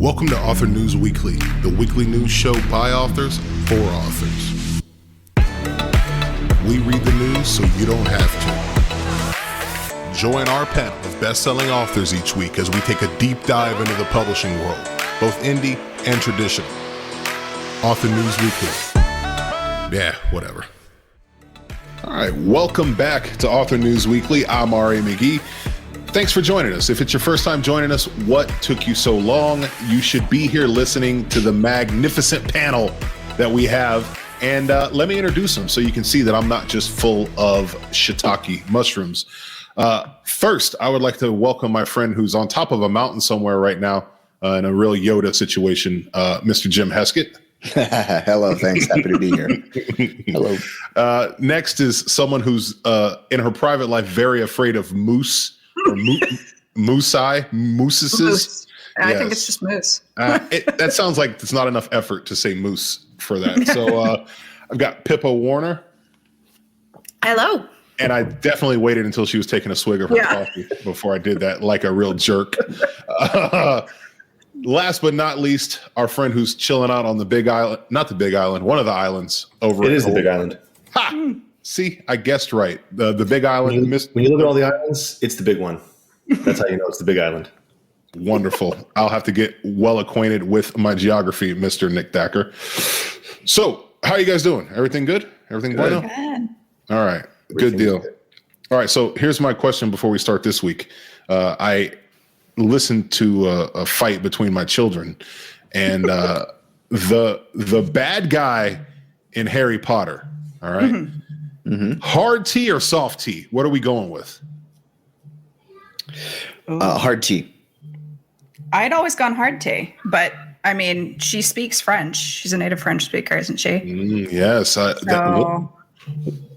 Welcome to Author News Weekly, the weekly news show by authors for authors. We read the news so you don't have to. Join our panel of best-selling authors each week as we take a deep dive into the publishing world, both indie and traditional. Author News Weekly. Yeah, whatever. All right, welcome back to Author News Weekly. I'm McGee. Thanks for joining us. If it's your first time joining us, what took you so long? You should be here listening to the magnificent panel that we have. And let me introduce them so you can see that I'm not just full of shiitake mushrooms. First, I would like to welcome my friend who's on top of a mountain somewhere right now in a real Yoda situation, Mr. Jim Heskett. Hello, thanks. Happy to be here. Hello. Next is someone who's in her private life very afraid of moose. Or mooses. I think it's just moose. That sounds like it's not enough effort to say moose for that. So I've got Philippa Werner. Hello. And I definitely waited until she was taking a swig of her coffee before I did that like a real jerk. Last but not least, our friend who's chilling out on the Big Island, not the Big Island, one of the islands over. It is the Big Island. Ha! See, I guessed right. The Big Island. When you look at all the islands, it's the big one. That's how you know it's the Big Island. Wonderful. I'll have to get well acquainted with my geography, Mr. Nick Thacker. So, how are you guys doing? Everything good? Everything bueno? Good. All right. Good deal. All right. So here's my question before we start this week. I listened to a fight between my children, and the bad guy in Harry Potter. All right. Mm-hmm. Mm-hmm. Hard tea or soft tea? What are we going with? Hard tea. I'd always gone hard tea, but I mean, she speaks French. She's a native French speaker, isn't she? Yes.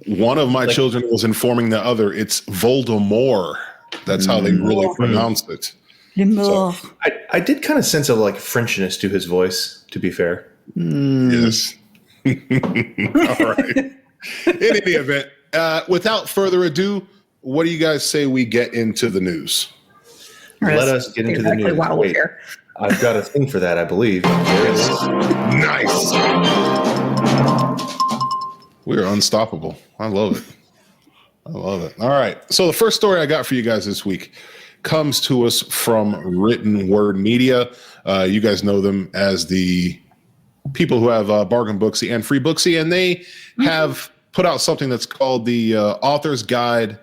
One of my children was informing the other, it's Voldemort. That's how they really pronounce it. So, I did kind of sense a Frenchness to his voice, to be fair. Yes. All right. In any event, without further ado, what do you guys say we get into the news? Let us get into the news. Wait, I've got a thing for that, I believe. Nice. We're unstoppable. I love it. All right. So the first story I got for you guys this week comes to us from Written Word Media. You guys know them as the people who have Bargain Booksy and Free Booksy, and they have put out something that's called the Author's Guide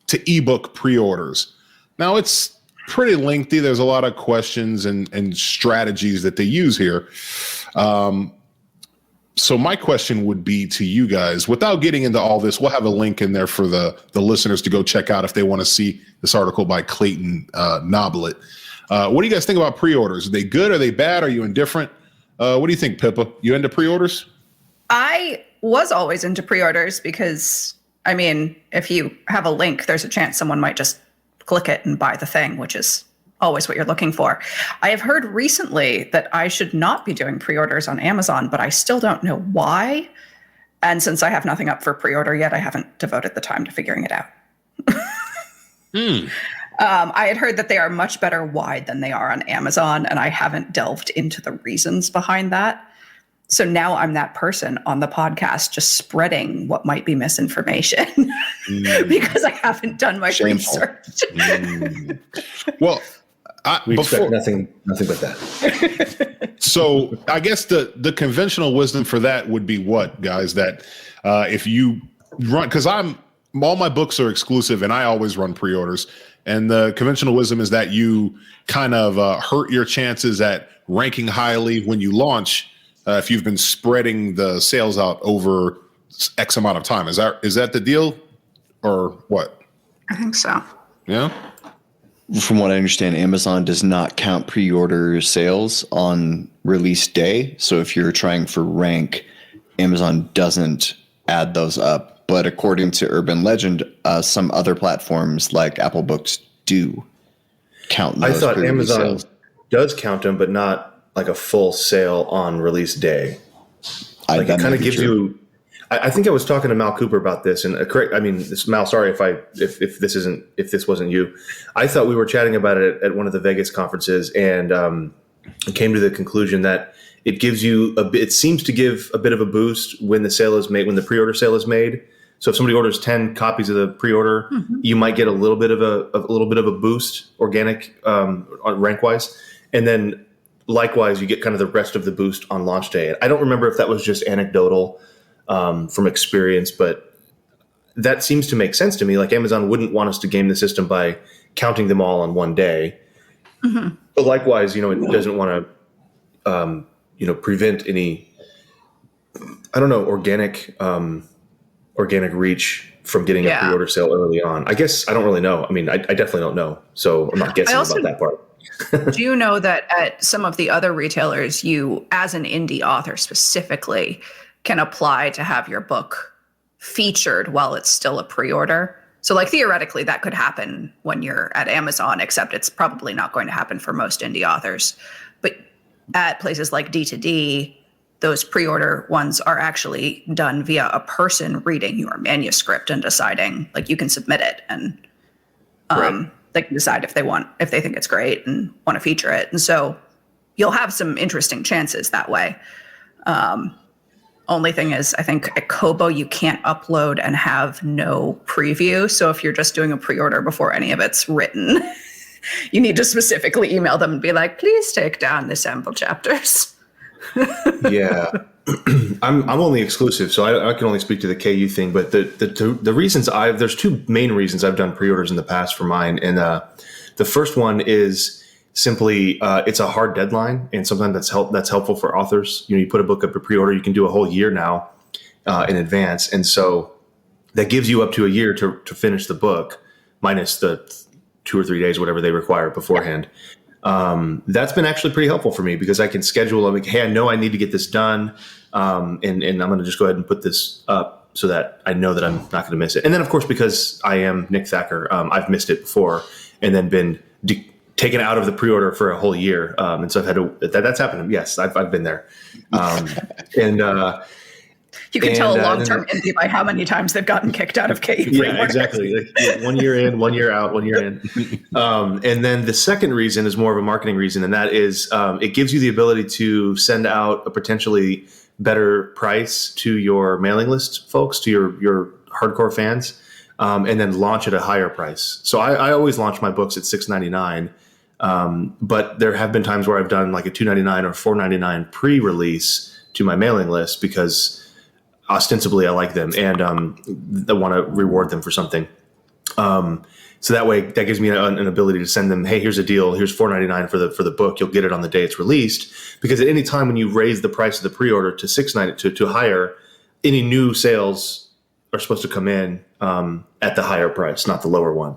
to Ebook Pre-Orders. Now, it's pretty lengthy. There's a lot of questions and strategies that they use here. So my question would be to you guys, without getting into all this, we'll have a link in there for the listeners to go check out if they want to see this article by Clayton Noblet. What do you guys think about pre-orders? Are they good? Are they bad? Are you indifferent? What do you think, Philippa? You into pre-orders? I was always into pre-orders because, I mean, if you have a link, there's a chance someone might just click it and buy the thing, which is always what you're looking for. I have heard recently that I should not be doing pre-orders on Amazon, but I still don't know why. And since I have nothing up for pre-order yet, I haven't devoted the time to figuring it out. I had heard that they are much better wide than they are on Amazon, and I haven't delved into the reasons behind that. So now I'm that person on the podcast just spreading what might be misinformation because I haven't done my research. Well, we expect nothing but that. So I guess the conventional wisdom for that would be what, guys? That if you run, because all my books are exclusive and I always run pre-orders. And the conventional wisdom is that you kind of hurt your chances at ranking highly when you launch if you've been spreading the sales out over X amount of time. Is that the deal or what? I think so. Yeah. From what I understand, Amazon does not count pre-order sales on release day. So if you're trying for rank, Amazon doesn't add those up. But according to urban legend, some other platforms like Apple Books do count those. I thought Amazon sales does count them, but not like a full sale on release day. It kind of gives you. I think I was talking to Mal Cooper about this, and Mal, sorry if this wasn't you. I thought we were chatting about it at one of the Vegas conferences, and came to the conclusion that it gives you it seems to give a bit of a boost when the sale is made, when the pre-order sale is made. So if somebody orders 10 copies of the pre-order, you might get a little bit of a boost, organic, rank wise, and then likewise you get kind of the rest of the boost on launch day. I don't remember if that was just anecdotal from experience, but that seems to make sense to me. Like Amazon wouldn't want us to game the system by counting them all on one day. But likewise, it doesn't want to, prevent any, organic reach from getting a pre-order sale early on. I guess I don't really know. I mean, I definitely don't know. So I'm not guessing about that part. Do you know that at some of the other retailers, you, as an indie author specifically, can apply to have your book featured while it's still a pre-order? So like theoretically that could happen when you're at Amazon, except it's probably not going to happen for most indie authors. But at places like D2D, those pre-order ones are actually done via a person reading your manuscript and deciding, like, you can submit it and they can decide if they think it's great and want to feature it. And so you'll have some interesting chances that way. Only thing is, I think at Kobo, you can't upload and have no preview. So if you're just doing a pre-order before any of it's written, you need to specifically email them and be like, please take down the sample chapters. Yeah. I'm only exclusive, so I can only speak to the KU thing. But the reasons there's two main reasons I've done pre-orders in the past for mine. And the first one is simply it's a hard deadline, and sometimes that's helpful for authors. You put a book up for pre-order, you can do a whole year now in advance, and so that gives you up to a year to finish the book, minus the 2 or 3 days, whatever they require beforehand. That's been actually pretty helpful for me because I can schedule. I'm like, hey, I know I need to get this done, and I'm going to just go ahead and put this up so that I know that I'm not going to miss it. And then, of course, because I am Nick Thacker, I've missed it before and then been taken out of the pre-order for a whole year. And so I've had to. That's happened. Yes, I've been there. You can tell a long-term indie by how many times they've gotten kicked out of KU. Yeah, exactly. Like 1 year in, 1 year out, 1 year in. And then the second reason is more of a marketing reason, and that is it gives you the ability to send out a potentially better price to your mailing list folks, to your hardcore fans, and then launch at a higher price. So I always launch my books at $6.99, but there have been times where I've done like a $2.99 or $4.99 pre-release to my mailing list because ostensibly I like them and I want to reward them for something. So that way that gives me an ability to send them, hey, here's a deal. Here's $4.99 for the book. You'll get it on the day it's released. Because at any time when you raise the price of the pre-order to $6.99 to higher, any new sales are supposed to come in at the higher price, not the lower one.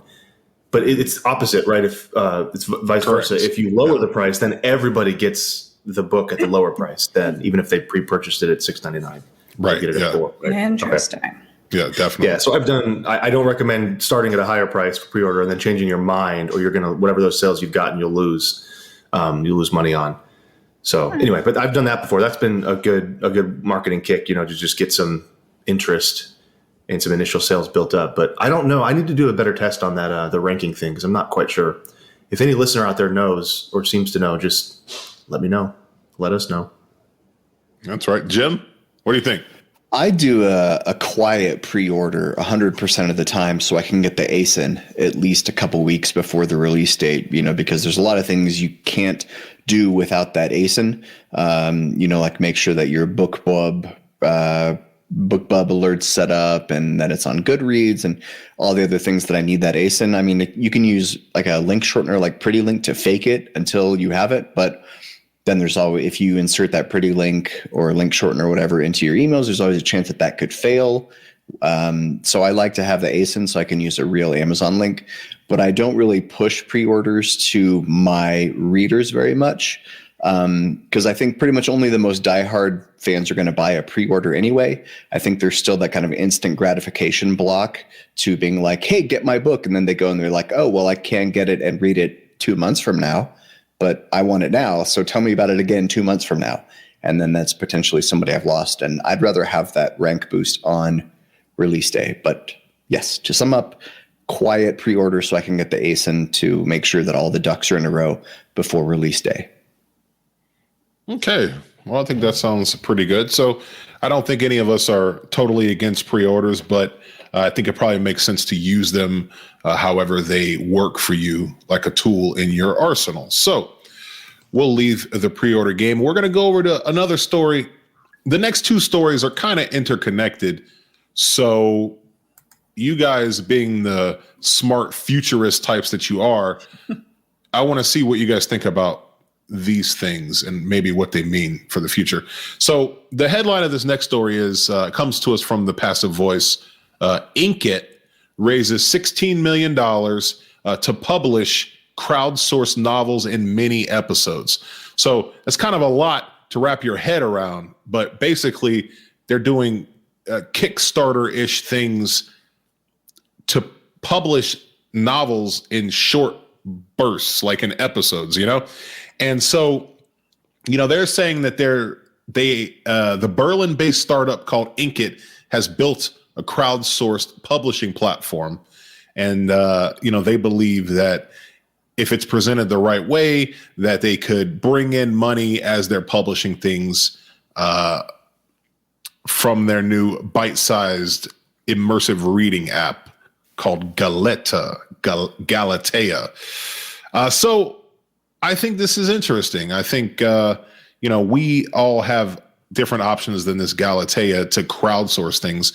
But it's opposite, right? If it's vice versa. If you lower the price, then everybody gets the book at the lower price. Then even if they pre-purchased it at $6.99. Right. Get it at $4. Right? Interesting. Okay. Yeah, definitely. Yeah. So I don't recommend starting at a higher price for pre-order and then changing your mind, or you're going to, whatever those sales you've gotten, you'll lose money on. So anyway, but I've done that before. That's been a good marketing kick, to just get some interest and some initial sales built up. But I don't know. I need to do a better test on that, the ranking thing, because I'm not quite sure. If any listener out there knows or seems to know, just let me know. Let us know. That's right. Jim, what do you think? I do a quiet pre-order 100% of the time so I can get the ASIN at least a couple weeks before the release date, because there's a lot of things you can't do without that ASIN. Like make sure that your BookBub alert's set up and that it's on Goodreads and all the other things that I need that ASIN. I mean, you can use like a link shortener like Pretty Link to fake it until you have it, but then there's always, if you insert that pretty link or link shortener or whatever into your emails, there's always a chance that could fail. So I like to have the ASIN so I can use a real Amazon link, but I don't really push pre-orders to my readers very much because I think pretty much only the most diehard fans are going to buy a pre-order anyway. I think there's still that kind of instant gratification block to being like, hey, get my book. And then they go and they're like, oh, well, I can get it and read it 2 months from now. But I want it now, so tell me about it again 2 months from now. And then that's potentially somebody I've lost. And I'd rather have that rank boost on release day. But yes, to sum up, quiet pre-order so I can get the ASIN to make sure that all the ducks are in a row before release day. Okay. Well, I think that sounds pretty good. So I don't think any of us are totally against pre-orders, but I think it probably makes sense to use them however they work for you, like a tool in your arsenal. So we'll leave the pre-order game. We're going to go over to another story. The next two stories are kind of interconnected. So you guys being the smart futurist types that you are, I want to see what you guys think about these things and maybe what they mean for the future. So the headline of this next story is comes to us from the Passive Voice. Inkit raises $16 million to publish crowdsourced novels in mini episodes. So it's kind of a lot to wrap your head around, but basically they're doing Kickstarter-ish things to publish novels in short bursts, like in episodes, you know? And so, you know, they're saying that the Berlin-based startup called Inkit has built a crowdsourced publishing platform. And, you know, they believe that if it's presented the right way, that they could bring in money as they're publishing things from their new bite-sized immersive reading app called Galatea. So I think this is interesting. I think, you know, we all have different options than this Galatea to crowdsource things.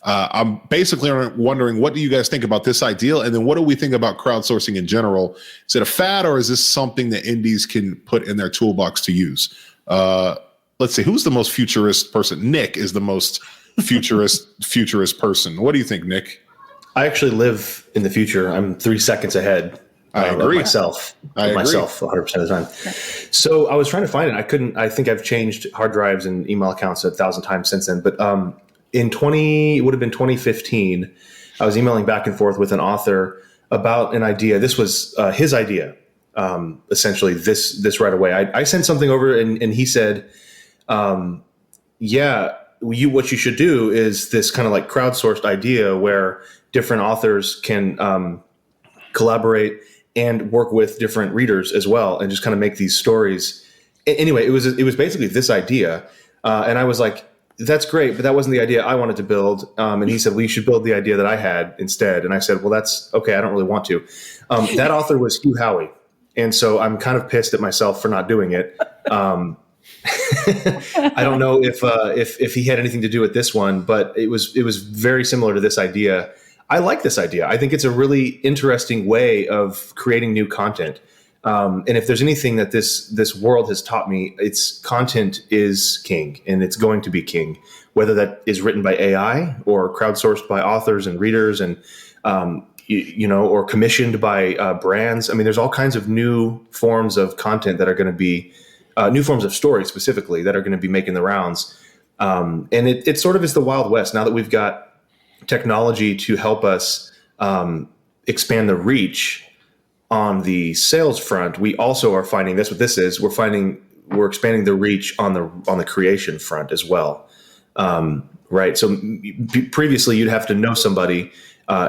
I'm basically wondering, what do you guys think about this idea? And then what do we think about crowdsourcing in general? Is it a fad, or is this something that indies can put in their toolbox to use? Let's see, who's the most futurist person? Nick is the most futurist person. What do you think, Nick? I actually live in the future. I'm 3 seconds ahead. I agree. Of myself 100% of the time. So I was trying to find it. I think I've changed hard drives and email accounts 1,000 times since then. But it would have been 2015, I was emailing back and forth with an author about an idea. This was his idea, essentially this right away. I sent something over and he said, what you should do is this kind of like crowdsourced idea where different authors can collaborate and work with different readers as well, and just kind of make these stories. Anyway, it was basically this idea, and I was like, "That's great," but that wasn't the idea I wanted to build. And he said, "Well, you should build the idea that I had instead." And I said, "Well, that's okay. I don't really want to." That author was Hugh Howey, and so I'm kind of pissed at myself for not doing it. I don't know if he had anything to do with this one, but it was very similar to this idea. I like this idea. I think it's a really interesting way of creating new content. And if there's anything that this world has taught me, it's content is king, and it's going to be king, whether that is written by AI or crowdsourced by authors and readers, and or commissioned by brands. I mean, there's all kinds of new forms of content that are going to be new forms of story specifically that are going to be making the rounds. And it sort of is the Wild West now that we've got technology to help us expand the reach on the sales front. We also are finding that's what this is. We're expanding the reach on the creation front as well. Right. So previously you'd have to know somebody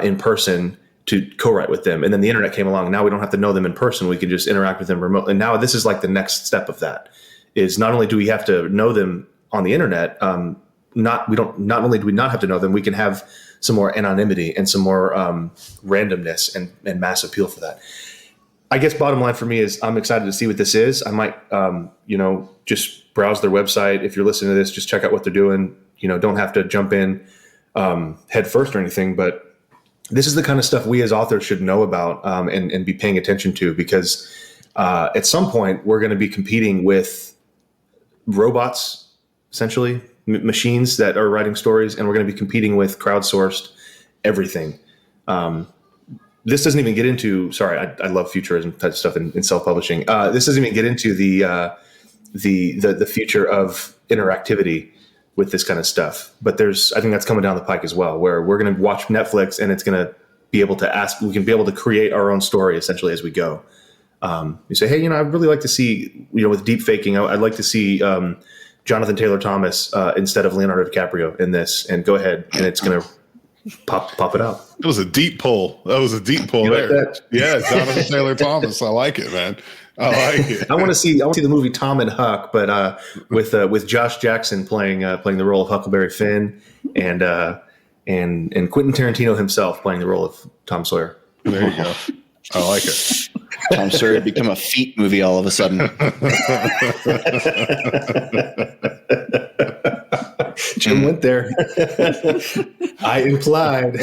in person to co-write with them. And then the internet came along. Now we don't have to know them in person. We can just interact with them remotely. And now this is like the next step of that is not only do we have to know them on the internet, not only do we not have to know them, we can have some more anonymity and some more randomness and mass appeal for that. I guess bottom line for me is I'm excited to see what this is. I might, just browse their website. If you're listening to this, just check out what they're doing. Don't have to jump in head first or anything, but this is the kind of stuff we as authors should know about and be paying attention to, because at some point we're going to be competing with robots, essentially machines that are writing stories, and we're going to be competing with crowdsourced everything. This doesn't even get into, sorry, I love futurism type stuff in self-publishing. This doesn't even get into the future of interactivity with this kind of stuff. But I think that's coming down the pike as well, where we're going to watch Netflix and it's going to be able to we can be able to create our own story essentially as we go. You say, hey, I'd really like to see, with deep faking, I'd like to see Jonathan Taylor Thomas instead of Leonardo DiCaprio in this, and go ahead, and it's going to pop it out. It was a deep pull. That was a deep pull there. Like yeah, Jonathan Taylor Thomas. I like it, man. I like it. I want to see the movie Tom and Huck, but with Josh Jackson playing the role of Huckleberry Finn, and Quentin Tarantino himself playing the role of Tom Sawyer. There you go. I like it. Tom Sawyer had become a feet movie all of a sudden. Jim went there. I implied.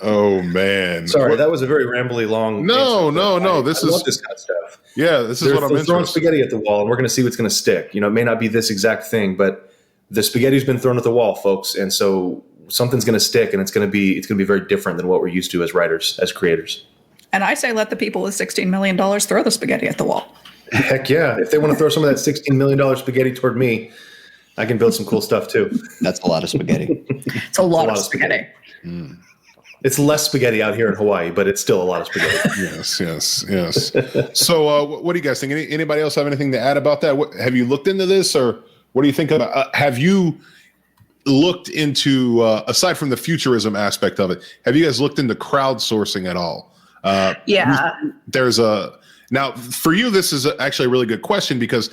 Oh man. Sorry, that was a very rambly long. No. I This love is this kind of stuff. Yeah, this is what I'm They're throwing interested. spaghetti at the wall, and we're going to see what's going to stick. It may not be this exact thing, but the spaghetti's been thrown at the wall, folks, and so something's going to stick, and it's going to be very different than what we're used to as writers, as creators. And I say let the people with $16 million throw the spaghetti at the wall. Heck yeah! If they want to throw some of that $16 million spaghetti toward me, I can build some cool stuff too. That's a lot of spaghetti. It's a lot of spaghetti. It's less spaghetti out here in Hawaii, but it's still a lot of spaghetti. Yes. So, what do you guys think? Anybody else have anything to add about that? Have you looked into this, or what do you think about? Have you looked into aside from the futurism aspect of it? Have you guys looked into crowdsourcing at all? Yeah. There's now for you. This is actually a really good question because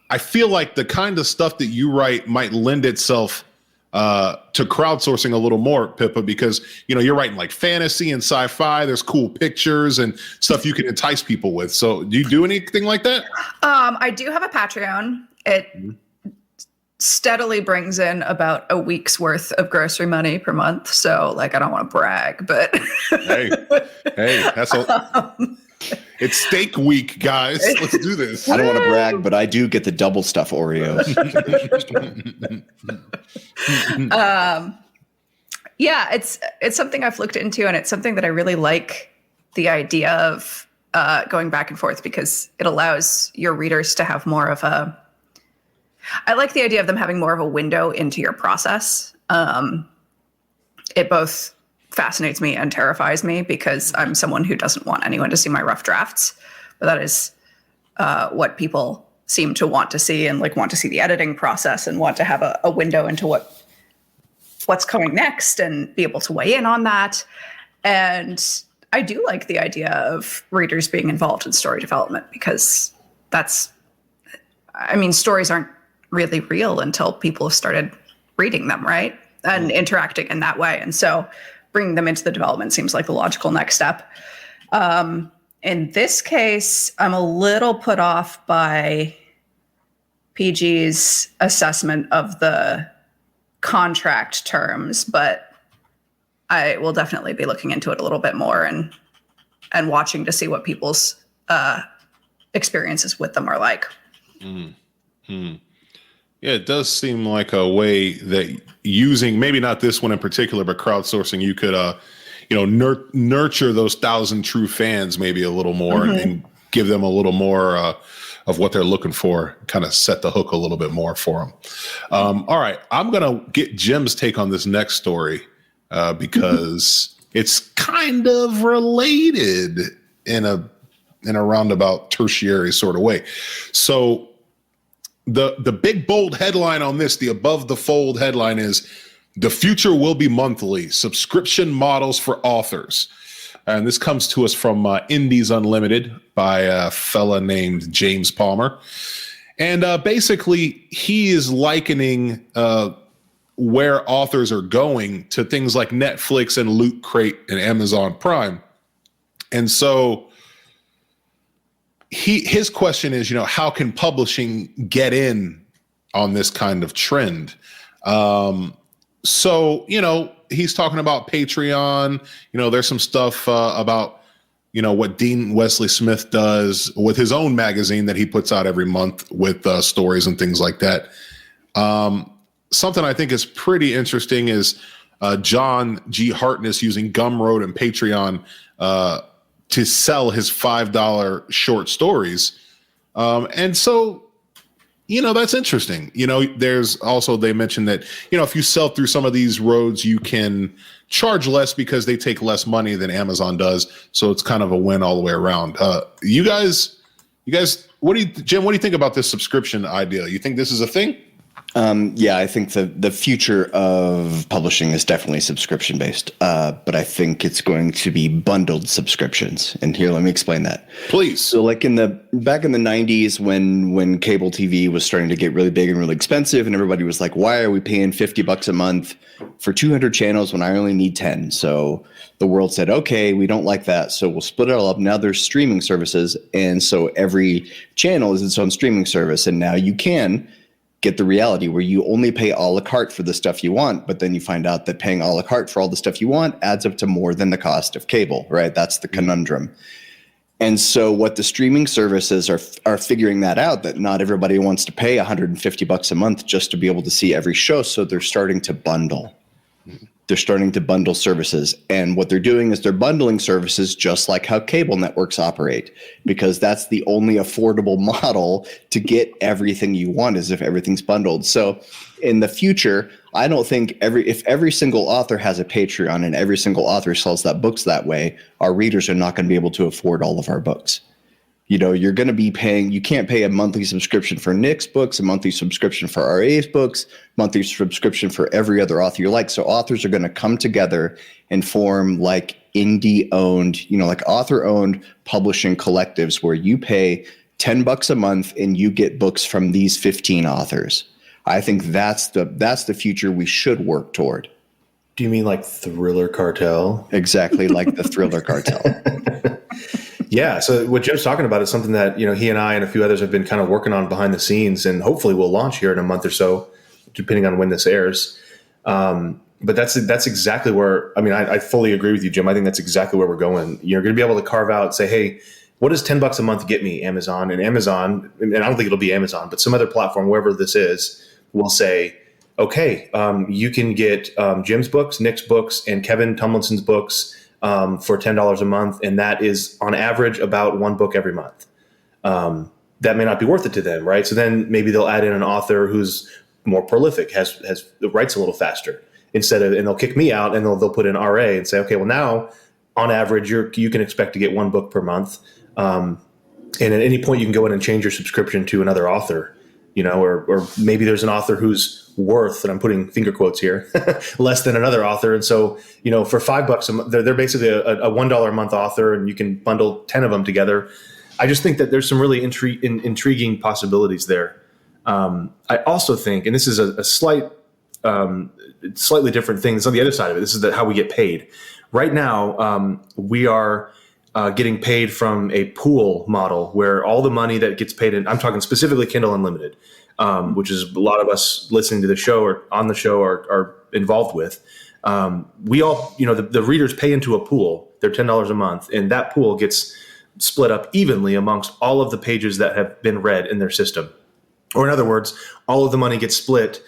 I feel like the kind of stuff that you write might lend itself to crowdsourcing a little more, Pippa, because you're writing like fantasy and sci-fi. There's cool pictures and stuff you can entice people with. So, do you do anything like that? I do have a Patreon. It steadily brings in about a week's worth of grocery money per month. So, I don't want to brag, but hey, that's it's steak week, guys. Let's do this. I don't want to brag, but I do get the double stuff Oreos. Yeah, it's something I've looked into, and it's something that I really like the idea of going back and forth because it allows your readers to have more of a. I like the idea of them having more of a window into your process. It both fascinates me and terrifies me because I'm someone who doesn't want anyone to see my rough drafts, but that is what people seem to want to see and want to see the editing process and want to have a window into what's coming next and be able to weigh in on that. And I do like the idea of readers being involved in story development because stories aren't really real until people have started reading them, right? And interacting in that way. And so bringing them into the development seems like the logical next step. In this case, I'm a little put off by PG's assessment of the contract terms, but I will definitely be looking into it a little bit more and watching to see what people's experiences with them are like. Yeah, it does seem like a way that using, maybe not this one in particular, but crowdsourcing, you could, nurture those 1,000 true fans maybe a little more and give them a little more of what they're looking for, kind of set the hook a little bit more for them. All right, I'm going to get Jim's take on this next story because it's kind of related in a roundabout tertiary sort of way. So, the big bold headline on this, the above the fold headline is "The future will be monthly subscription models for authors." And this comes to us from Indies Unlimited by a fella named James Palmer. And basically, he is likening where authors are going to things like Netflix and Loot Crate and Amazon Prime. And so his question is, how can publishing get in on this kind of trend? So, he's talking about Patreon. There's some stuff about, what Dean Wesley Smith does with his own magazine that he puts out every month with stories and things like that. Something I think is pretty interesting is John G. Hartness using Gumroad and Patreon to sell his $5 short stories. And so, that's interesting. There's also, they mentioned that, if you sell through some of these roads, you can charge less because they take less money than Amazon does. So it's kind of a win all the way around. You guys, Jim, what do you think about this subscription idea? You think this is a thing? Yeah, I think the future of publishing is definitely subscription based, but I think it's going to be bundled subscriptions. And here, let me explain that. Please. So, like back in the 90s, when cable TV was starting to get really big and really expensive, and everybody was like, "Why are we paying $50 a month for 200 channels when I only need 10?" So the world said, "Okay, we don't like that, so we'll split it all up." Now there's streaming services, and so every channel is its own streaming service, and now you can get the reality where you only pay a la carte for the stuff you want, but then you find out that paying a la carte for all the stuff you want adds up to more than the cost of cable, right? That's the conundrum. And so what the streaming services are figuring that out, that not everybody wants to pay $150 a month just to be able to see every show. So they're starting to bundle. They're starting to bundle services. And what they're doing is they're bundling services just like how cable networks operate, because that's the only affordable model to get everything you want, is if everything's bundled. So in the future, I don't think if every single author has a Patreon and every single author sells that books that way, our readers are not going to be able to afford all of our books. You know, you're going to be paying, you can't pay a monthly subscription for Nick's books, a monthly subscription for RA's books, monthly subscription for every other author you like. So authors are going to come together and form like indie owned, you know, like author owned publishing collectives where you pay $10 a month and you get books from these 15 authors. I think that's the future we should work toward. Do you mean like Thriller Cartel? Exactly, like the Thriller Cartel. Yeah. So what Jim's talking about is something that, you know, he and I and a few others have been kind of working on behind the scenes, and hopefully we'll launch here in a month or so, depending on when this airs. But that's exactly where, I mean, I fully agree with you, Jim. I think that's exactly where we're going. You're going to be able to carve out, say, hey, what does $10 a month get me, Amazon? And Amazon, and I don't think it'll be Amazon, but some other platform, wherever this is, will say, okay, you can get Jim's books, Nick's books, and Kevin Tumlinson's books for $10 a month, and that is on average about one book every month. That may not be worth it to them, right? So then maybe they'll add in an author who's more prolific, has writes a little faster, and they'll kick me out, and they'll put in RA and say, okay, well now on average you can expect to get one book per month, and at any point you can go in and change your subscription to another author, you know, or maybe there's an author who's worth, and I'm putting finger quotes here, less than another author. And so, you know, for $5 a month, they're basically a $1 a month author, and you can bundle 10 of them together. I just think that there's some really intriguing possibilities there. I also think, and this is a slightly different thing. It's on the other side of it. This is how we get paid. Right now, we are getting paid from a pool model where all the money that gets paid in, I'm talking specifically Kindle Unlimited, which is a lot of us listening to the show or on the show are involved with. We all, you know, the readers pay into a pool. They're $10 a month, and that pool gets split up evenly amongst all of the pages that have been read in their system. Or in other words, all of the money gets split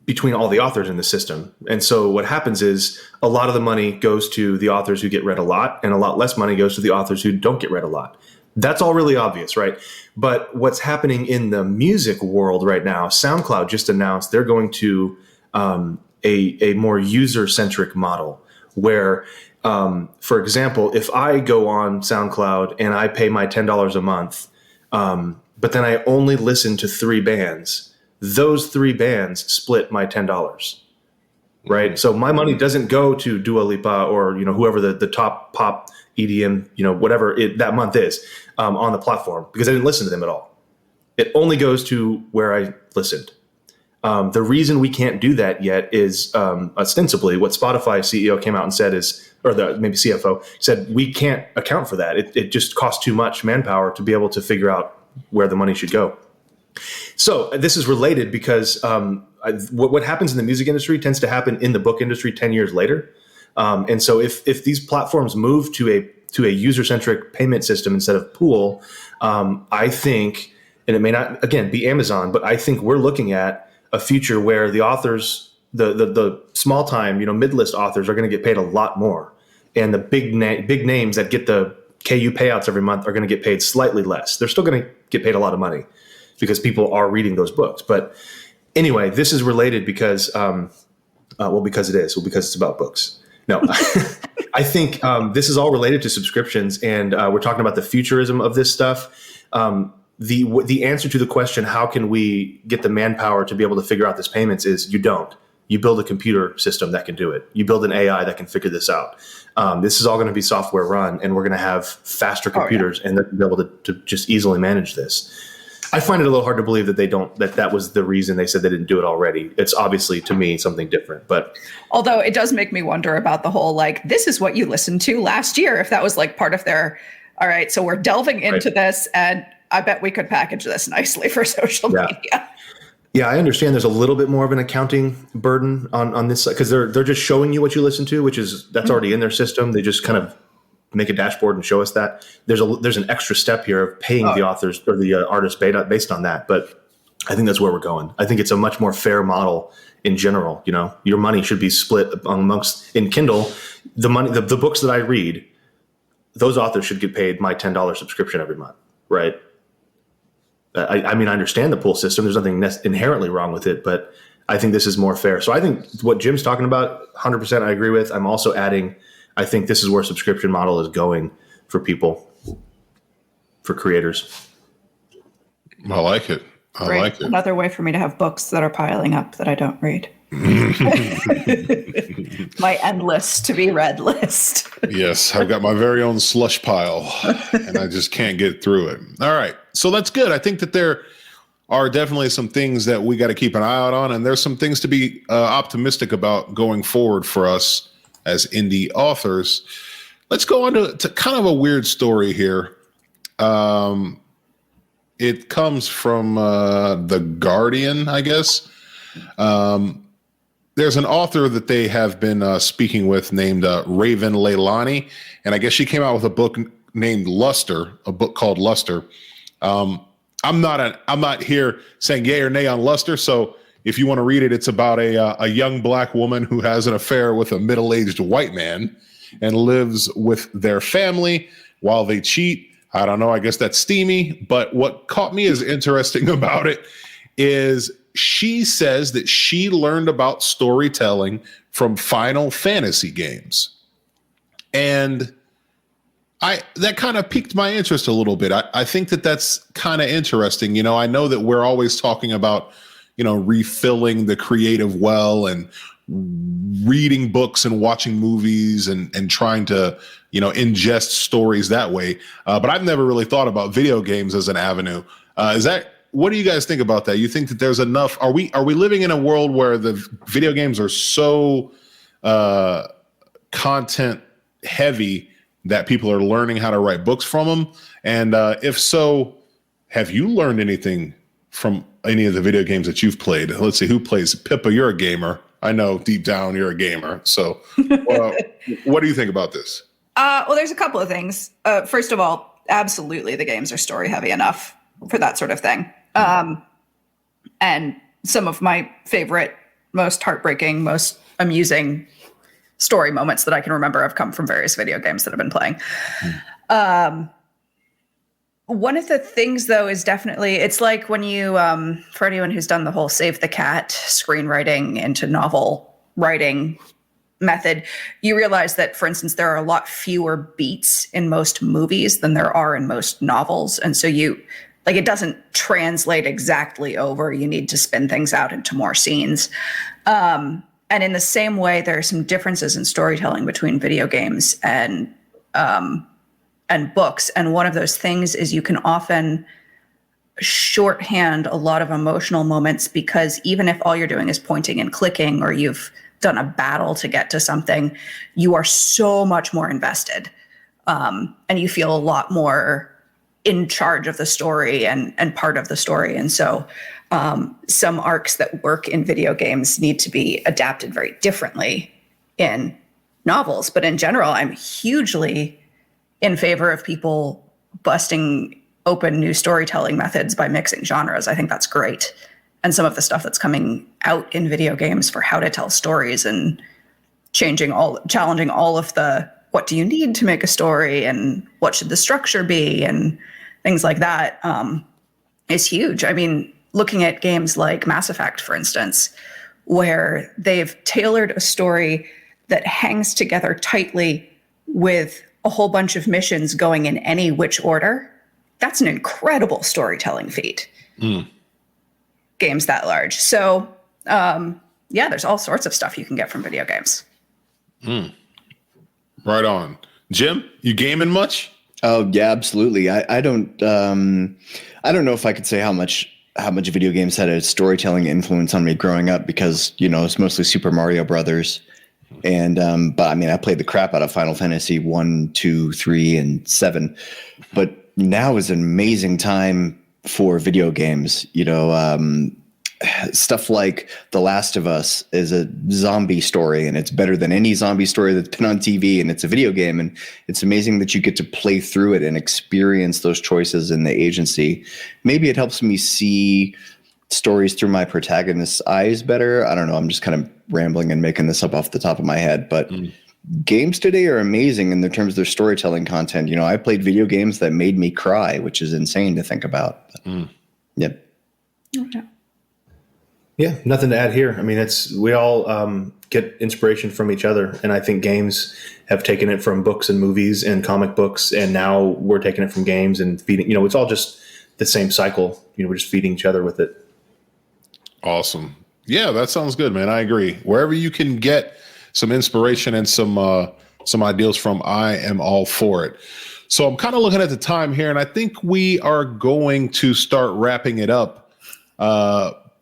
between all the authors in the system. And so what happens is a lot of the money goes to the authors who get read a lot, and a lot less money goes to the authors who don't get read a lot. That's all really obvious, right? But what's happening in the music world right now, SoundCloud just announced they're going to a more user-centric model where, for example, if I go on SoundCloud and I pay my $10 a month, but then I only listen to 3 bands, those 3 bands split my $10, right? So my money doesn't go to Dua Lipa or, you know, whoever the top pop EDM, you know, whatever that month is on the platform, because I didn't listen to them at all. It only goes to where I listened. The reason we can't do that yet is ostensibly what Spotify CEO came out and said is, or maybe CFO said, we can't account for that. It just costs too much manpower to be able to figure out where the money should go. So this is related because what happens in the music industry tends to happen in the book industry 10 years later. And so if these platforms move to a user-centric payment system instead of pool, I think, and it may not, again, be Amazon, but I think we're looking at a future where the authors, the small-time, you know, mid-list authors are going to get paid a lot more. And the big names that get the KU payouts every month are going to get paid slightly less. They're still going to get paid a lot of money because people are reading those books. But anyway, this is related because, because it's about books. No, I think this is all related to subscriptions, and we're talking about the futurism of this stuff. the answer to the question, how can we get the manpower to be able to figure out this payments, is you don't. You build a computer system that can do it. You build an AI that can figure this out. This is all going to be software run, and we're going to have faster computers and they'll be able to just easily manage this. I find it a little hard to believe that that was the reason they said they didn't do it already. It's obviously, to me, something different. But although it does make me wonder about the whole, like, this is what you listened to last year, if that was like part of their, all right, so we're delving into this, and I bet we could package this nicely for social media. Yeah, I understand there's a little bit more of an accounting burden on this side, because they're just showing you what you listen to, that's already in their system. They just kind of make a dashboard and show us that. There's an extra step here of paying the authors or the artists based on that. But I think that's where we're going. I think it's a much more fair model in general. You know, your money should be split amongst, in Kindle, the money, the books that I read, those authors should get paid my $10 subscription every month, right? I mean, I understand the pool system. There's nothing inherently wrong with it, but I think this is more fair. So I think what Jim's talking about, 100% I agree with. I'm also adding, I think this is where subscription model is going for people, for creators. I like it. I like it. Another way for me to have books that are piling up that I don't read. My endless to be read list. Yes, I've got my very own slush pile, and I just can't get through it. All right, so that's good. I think that there are definitely some things that we got to keep an eye out on, and there's some things to be optimistic about going forward for us as indie authors. Let's go on to kind of a weird story here. It comes from The Guardian, I guess. There's an author that they have been speaking with named Raven Leilani, and I guess she came out with a book named Luster, a book called Luster. I'm not here saying yay or nay on Luster, so if you want to read it, it's about a young black woman who has an affair with a middle-aged white man and lives with their family while they cheat. I don't know, I guess that's steamy, but what caught me as interesting about it is she says that she learned about storytelling from Final Fantasy games. And that kind of piqued my interest a little bit. I think that that's kind of interesting. You know, I know that we're always talking about, you know, refilling the creative well and reading books and watching movies and trying to, you know, ingest stories that way. But I've never really thought about video games as an avenue. What do you guys think about that? You think that there's enough? Are we living in a world where the video games are so content heavy that people are learning how to write books from them? And if so, have you learned anything from any of the video games that you've played? Let's see, who plays? Pippa, you're a gamer. I know deep down you're a gamer. So what do you think about this? Well, there's a couple of things. First of all, absolutely the games are story heavy enough for that sort of thing. And some of my favorite, most heartbreaking, most amusing story moments that I can remember have come from various video games that I've been playing. One of the things, though, is definitely, it's like when you, for anyone who's done the whole Save the Cat screenwriting into novel writing method, you realize that, for instance, there are a lot fewer beats in most movies than there are in most novels. And so it doesn't translate exactly over. You need to spin things out into more scenes. And in the same way, there are some differences in storytelling between video games and books. And one of those things is you can often shorthand a lot of emotional moments, because even if all you're doing is pointing and clicking, or you've done a battle to get to something, you are so much more invested. And you feel a lot more in charge of the story and part of the story. And so some arcs that work in video games need to be adapted very differently in novels. But in general, I'm hugely in favor of people busting open new storytelling methods by mixing genres. I think that's great. And some of the stuff that's coming out in video games for how to tell stories and challenging all of the, what do you need to make a story and what should the structure be and things like that is huge. I mean, looking at games like Mass Effect, for instance, where they've tailored a story that hangs together tightly with a whole bunch of missions going in any which order, that's an incredible storytelling feat. Games that large. So, yeah, there's all sorts of stuff you can get from video games. Right on. Jim, you gaming much? Oh yeah, absolutely. I don't know if I could say how much video games had a storytelling influence on me growing up, because it's mostly Super Mario Brothers, and but I mean I played the crap out of Final Fantasy 1, 2, 3, and 7. But now is an amazing time for video games. Stuff like The Last of Us is a zombie story, and it's better than any zombie story that's been on TV, and it's a video game, and it's amazing that you get to play through it and experience those choices and the agency. Maybe it helps me see stories through my protagonist's eyes better. I don't know. I'm just kind of rambling and making this up off the top of my head, but games today are amazing in terms of their storytelling content. I played video games that made me cry, which is insane to think about. Yep. Okay. Yeah, nothing to add here. I mean, we all get inspiration from each other, and I think games have taken it from books and movies and comic books, and now we're taking it from games and feeding. It's all just the same cycle. We're just feeding each other with it. Awesome. Yeah, that sounds good, man. I agree. Wherever you can get some inspiration and some ideas from, I am all for it. So I'm kind of looking at the time here, and I think we are going to start wrapping it up.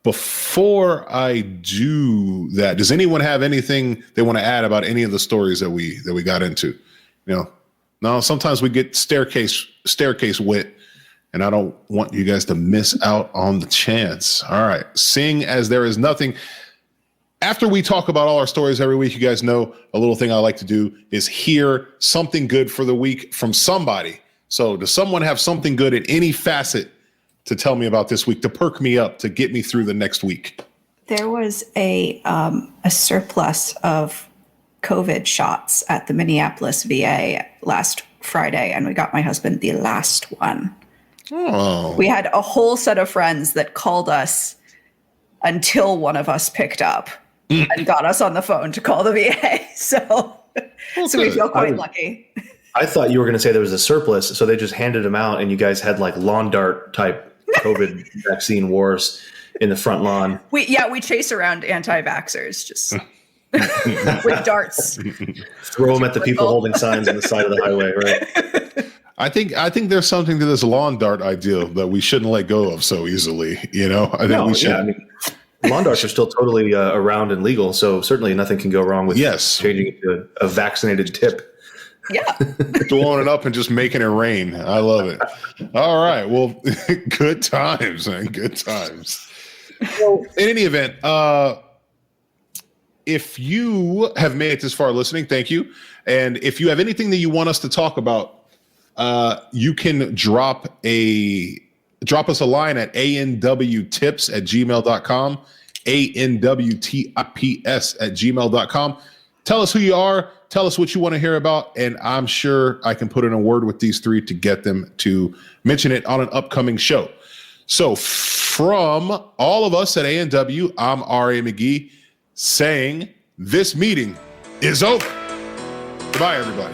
Before I do that, does anyone have anything they want to add about any of the stories that we got into? No, sometimes we get staircase wit, and I don't want you guys to miss out on the chance. All right. Seeing as there is nothing, after we talk about all our stories every week, you guys know a little thing I like to do is hear something good for the week from somebody. So does someone have something good in any facet to tell me about this week, to perk me up, to get me through the next week? There was a surplus of COVID shots at the Minneapolis VA last Friday, and we got my husband the last one. Oh. We had a whole set of friends that called us until one of us picked up and got us on the phone to call the VA. So we feel quite lucky. I thought you were going to say there was a surplus, so they just handed them out, and you guys had like lawn dart type COVID vaccine wars in the front lawn. We chase around anti-vaxxers just with darts. Throw them at the people holding signs on the side of the highway, right? I think there's something to this lawn dart ideal that we shouldn't let go of so easily. I think we should. Yeah, lawn darts are still totally around and legal, so certainly nothing can go wrong with changing it to a vaccinated tip. Yeah. Blowing it up and just making it rain. I love it. All right. Well, good times, man. Good times. Well, in any event, if you have made it this far listening, thank you. And if you have anything that you want us to talk about, you can drop us a line at anwtips@gmail.com, anwtips@gmail.com. Tell us who you are. Tell us what you want to hear about, and I'm sure I can put in a word with these three to get them to mention it on an upcoming show. So from all of us at A&W, I'm R.A. McGee saying this meeting is over. Goodbye, everybody.